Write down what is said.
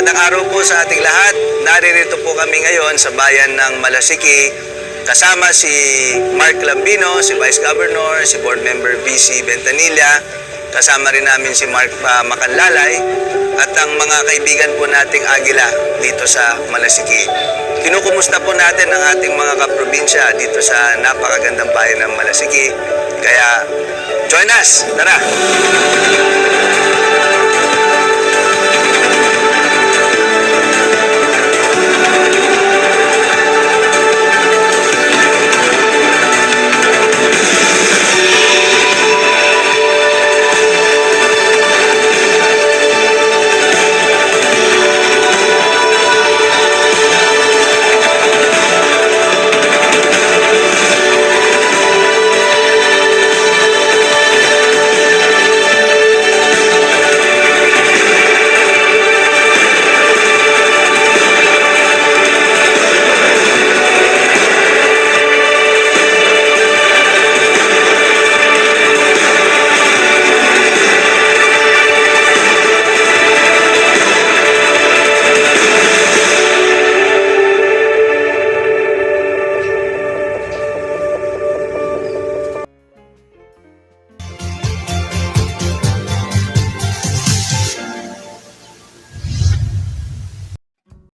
Magandang araw po sa ating lahat. Naririto po kami ngayon sa bayan ng Malasiki. Kasama si Mark Lambino, si Vice Governor, si Board Member VC Bentanilla. Kasama rin namin si Mark Macanlalay at ang mga kaibigan po nating Agila dito sa Malasiki. Kinukumusta po natin ang ating mga kaprobinsya dito sa napakagandang bayan ng Malasiki. Kaya join us! Tara!